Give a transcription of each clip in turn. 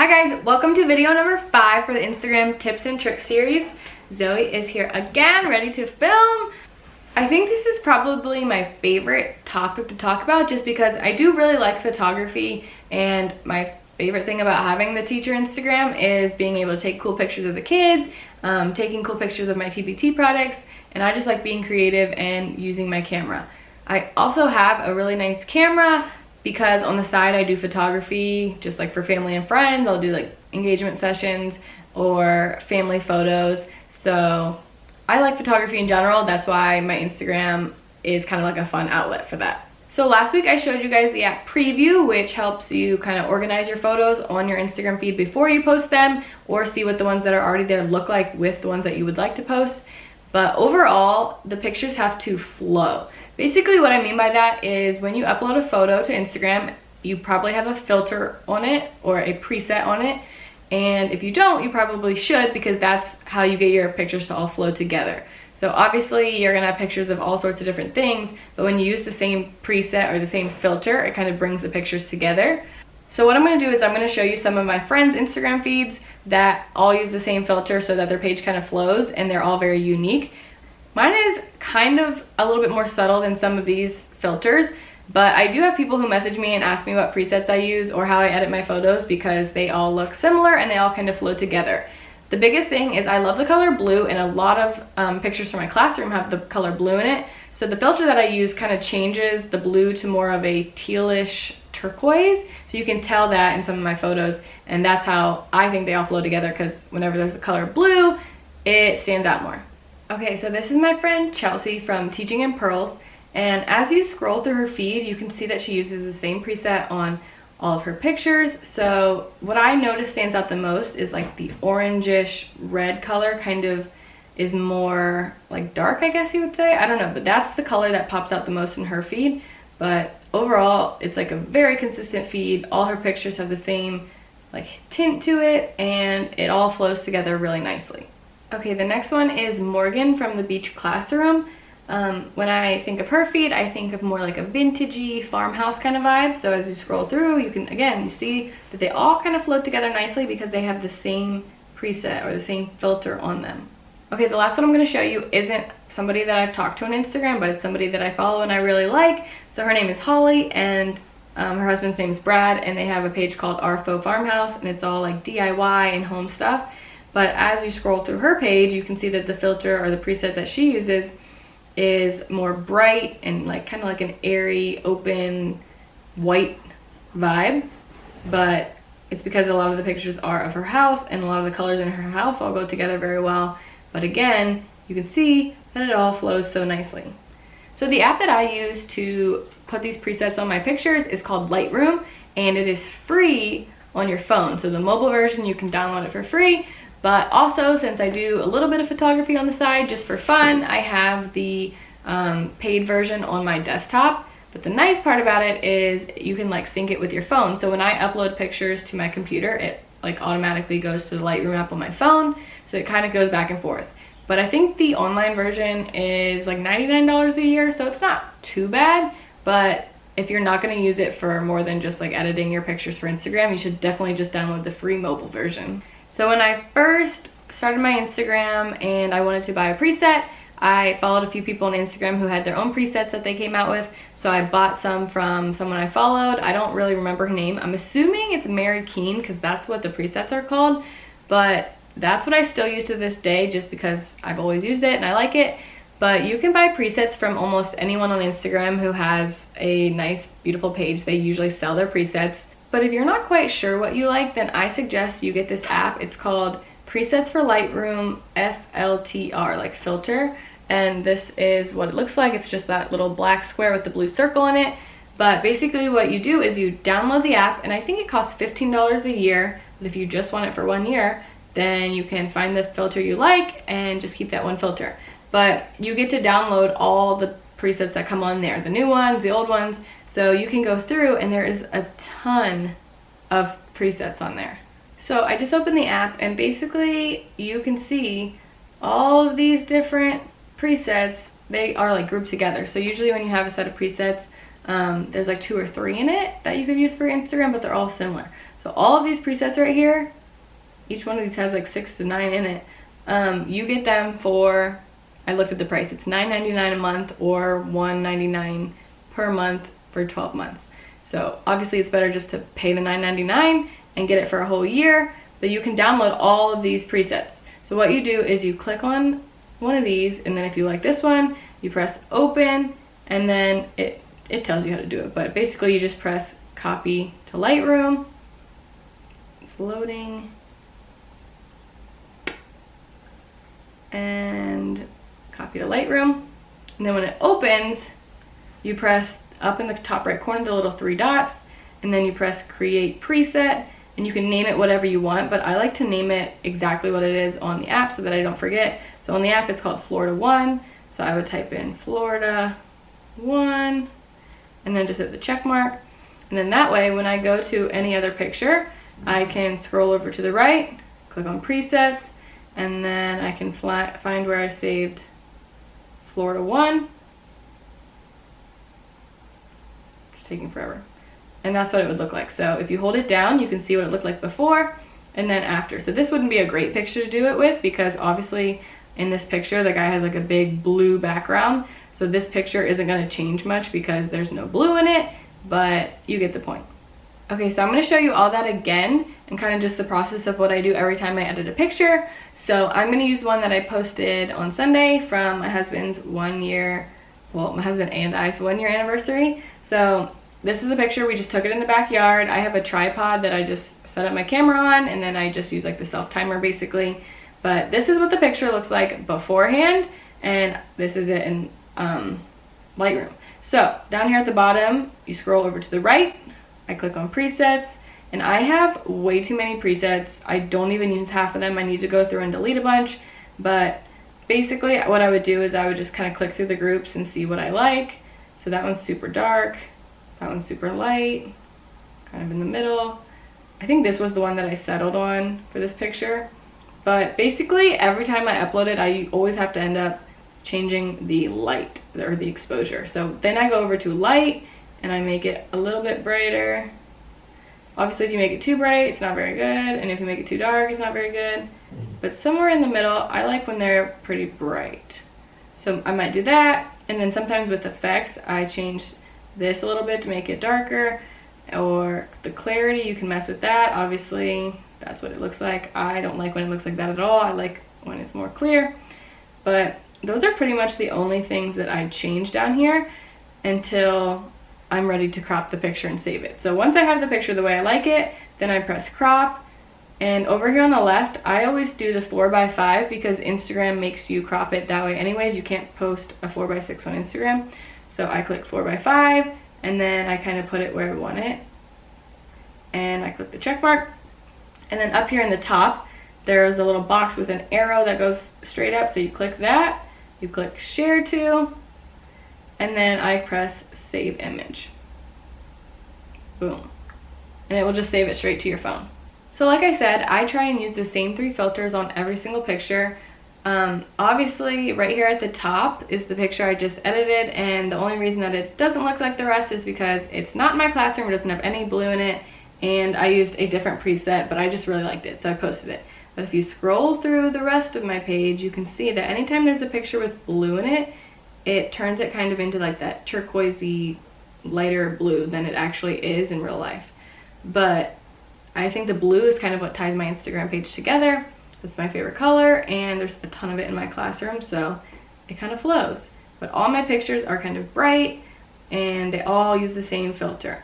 Hi guys, welcome to video number 5 for the Instagram tips and tricks series. Zoe is here again, ready to film. I think this is probably my favorite topic to talk about just because I do really like photography, and my favorite thing about having the teacher Instagram is being able to take cool pictures of the kids, taking cool pictures of my TBT products, and I just like being creative and using my camera. I also have a really nice camera because on the side I do photography just like for family and friends. I'll do like engagement sessions or family photos. So I like photography in general. That's why my Instagram is kind of like a fun outlet for that. So last week I showed you guys the app Preview, which helps you kind of organize your photos on your Instagram feed before you post them, or see what the ones that are already there look like with the ones that you would like to post. But overall, the pictures have to flow. Basically what I mean by that is when you upload a photo to Instagram, you probably have a filter on it or a preset on it. And if you don't, you probably should, because that's how you get your pictures to all flow together. So obviously you're gonna have pictures of all sorts of different things, but when you use the same preset or the same filter, it kind of brings the pictures together. So what I'm gonna do is I'm gonna show you some of my friends' Instagram feeds that all use the same filter so that their page kind of flows, and they're all very unique. Mine is kind of a little bit more subtle than some of these filters, but I do have people who message me and ask me what presets I use or how I edit my photos because they all look similar and they all kind of flow together. The biggest thing is I love the color blue, and a lot of pictures from my classroom have the color blue in it. So the filter that I use kind of changes the blue to more of a tealish turquoise. So you can tell that in some of my photos, and that's how I think they all flow together, because whenever there's a color blue, it stands out more. Okay, so this is my friend Chelsea from Teaching in Pearls, and as you scroll through her feed, you can see that she uses the same preset on all of her pictures. So what I notice stands out the most is like the orangish red color kind of is more like dark, I guess you would say. I don't know, but that's the color that pops out the most in her feed. But overall, it's like a very consistent feed. All her pictures have the same like tint to it, and it all flows together really nicely. Okay, the next one is Morgan from the Beach Classroom. When I think of her feed, I think of more like a vintagey farmhouse kind of vibe. So as you scroll through, you can, again, you see that they all kind of flow together nicely because they have the same preset or the same filter on them. Okay, the last one I'm going to show you isn't somebody that I've talked to on Instagram, but it's somebody that I follow and I really like. So her name is Holly, and her husband's name is Brad, and they have a page called Our Faux Farmhouse, and it's all like DIY and home stuff. But as you scroll through her page, you can see that the filter or the preset that she uses is more bright and like kind of like an airy, open, white vibe. But it's because a lot of the pictures are of her house, and a lot of the colors in her house all go together very well. But again, you can see that it all flows so nicely. So the app that I use to put these presets on my pictures is called Lightroom, and it is free on your phone. So the mobile version, you can download it for free. But also, since I do a little bit of photography on the side just for fun, I have the paid version on my desktop. But the nice part about it is you can like sync it with your phone. So when I upload pictures to my computer, it like automatically goes to the Lightroom app on my phone. So it kind of goes back and forth. But I think the online version is like $99 a year, so it's not too bad. But if you're not going to use it for more than just like editing your pictures for Instagram, you should definitely just download the free mobile version. So when I first started my Instagram and I wanted to buy a preset, I followed a few people on Instagram who had their own presets that they came out with. So I bought some from someone I followed. I don't really remember her name. I'm assuming it's Mary Keen, because that's what the presets are called. But that's what I still use to this day, just because I've always used it and I like it. But you can buy presets from almost anyone on Instagram who has a nice, beautiful page. They usually sell their presets. But if you're not quite sure what you like, then I suggest you get this app. It's called Presets for Lightroom FLTR, like filter. And this is what it looks like. It's just that little black square with the blue circle in it. But basically what you do is you download the app, and I think it costs $15 a year. But if you just want it for 1 year, then you can find the filter you like and just keep that one filter. But you get to download all the presets that come on there, the new ones, the old ones. So you can go through, and there is a ton of presets on there. So I just opened the app, and basically you can see all of these different presets. They are like grouped together. So usually when you have a set of presets, there's like 2 or 3 in it that you could use for Instagram, but they're all similar. So all of these presets right here, each one of these has like 6 to 9 in it. You get them for, I looked at the price, it's $9.99 a month or $1.99 per month for 12 months. So obviously it's better just to pay the $9.99 and get it for a whole year, but you can download all of these presets. So what you do is you click on one of these, and then if you like this one, you press open, and then it tells you how to do it. But basically you just press copy to Lightroom. It's loading. And copy to Lightroom. And then when it opens, you press up in the top right corner the little 3 dots, and then you press create preset, and you can name it whatever you want, but I like to name it exactly what it is on the app so that I don't forget. So on the app it's called Florida 1, so I would type in Florida 1 and then just hit the check mark, and then that way when I go to any other picture I can scroll over to the right, click on presets, and then I can find where I saved Florida 1. It's taking forever. And that's what it would look like. So if you hold it down, you can see what it looked like before and then after. So this wouldn't be a great picture to do it with because obviously in this picture the guy has like a big blue background. So this picture isn't going to change much because there's no blue in it, but you get the point. Okay, so I'm going to show you all that again and kind of just the process of what I do every time I edit a picture. So I'm going to use one that I posted on Sunday from my husband's 1 year, well, my husband and I's 1 year anniversary. So this is a picture, we just took it in the backyard. I have a tripod that I just set up my camera on, and then I just use like the self timer basically. But this is what the picture looks like beforehand, and this is it in Lightroom. So down here at the bottom, you scroll over to the right, I click on presets, and I have way too many presets. I don't even use half of them. I need to go through and delete a bunch, but basically what I would do is I would just kind of click through the groups and see what I like. So that one's super dark. That one's super light, kind of in the middle. I think this was the one that I settled on for this picture. But basically, every time I upload it, I always have to end up changing the light or the exposure. So then I go over to light and I make it a little bit brighter. Obviously, if you make it too bright, it's not very good. And if you make it too dark, it's not very good. But somewhere in the middle, I like when they're pretty bright. So I might do that. And then sometimes with effects, I change this a little bit to make it darker, or the clarity, you can mess with that. Obviously that's what it looks like. I don't like when it looks like that at all. I like when it's more clear. But those are pretty much the only things that I change down here until I'm ready to crop the picture and save it. So once I have the picture the way I like it, then I press crop, and over here on the left I always do the 4:5 because Instagram makes you crop it that way anyways. You can't post a 4:6 on Instagram. So I click 4:5, and then I kind of put it where I want it, and I click the check mark, and then up here in the top there's a little box with an arrow that goes straight up, so you click that, you click share to, and then I press save image. Boom. And it will just save it straight to your phone. So like I said, I try and use the same 3 filters on every single picture. Obviously right here at the top is the picture I just edited, and the only reason that it doesn't look like the rest is because it's not in my classroom, it doesn't have any blue in it, and I used a different preset, but I just really liked it, so I posted it. But if you scroll through the rest of my page, you can see that anytime there's a picture with blue in it, it turns it kind of into like that turquoisey, lighter blue than it actually is in real life. But I think the blue is kind of what ties my Instagram page together. It's my favorite color, and there's a ton of it in my classroom, so it kind of flows. But all my pictures are kind of bright, and they all use the same filter.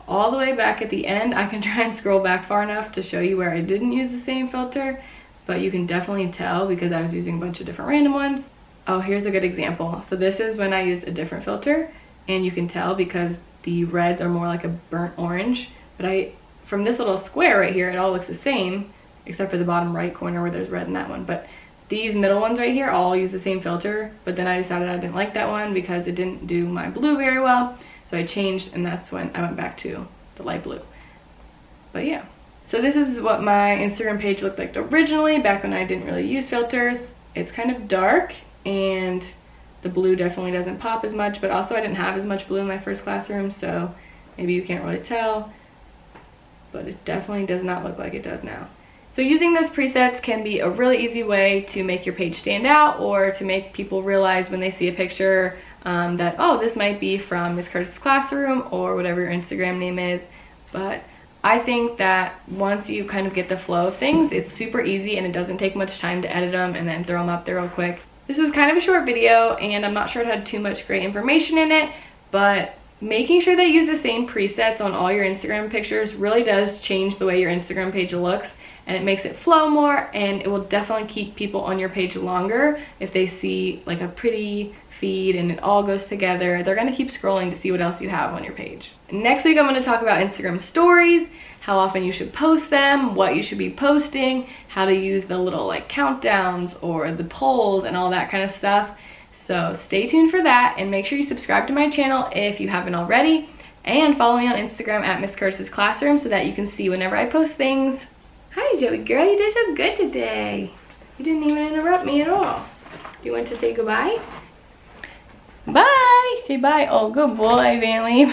All the way back at the end, I can try and scroll back far enough to show you where I didn't use the same filter, but you can definitely tell because I was using a bunch of different random ones. Oh, here's a good example. So this is when I used a different filter, and you can tell because the reds are more like a burnt orange, but from this little square right here, it all looks the same, except for the bottom right corner where there's red in that one. But these middle ones right here all use the same filter, but then I decided I didn't like that one because it didn't do my blue very well. So I changed, and that's when I went back to the light blue. But yeah. So this is what my Instagram page looked like originally, back when I didn't really use filters. It's kind of dark, and the blue definitely doesn't pop as much, but also I didn't have as much blue in my first classroom, so maybe you can't really tell. but it definitely does not look like it does now. So using those presets can be a really easy way to make your page stand out, or to make people realize when they see a picture that, oh, this might be from Miss Curtis' classroom, or whatever your Instagram name is. But I think that once you kind of get the flow of things, it's super easy and it doesn't take much time to edit them and then throw them up there real quick. This was kind of a short video and I'm not sure it had too much great information in it, but making sure that you use the same presets on all your Instagram pictures really does change the way your Instagram page looks, and it makes it flow more, and it will definitely keep people on your page longer if they see like a pretty feed and it all goes together. They're gonna keep scrolling to see what else you have on your page. Next week I'm gonna talk about Instagram stories, how often you should post them, what you should be posting, how to use the little like countdowns or the polls and all that kind of stuff. So stay tuned for that, and make sure you subscribe to my channel if you haven't already, and follow me on Instagram at Miss Curtis' Classroom so that you can see whenever I post things. Hi Zoe girl, you did so good today. You didn't even interrupt me at all. Do you want to say goodbye? Bye! Say bye. Oh, good boy, Van Lee.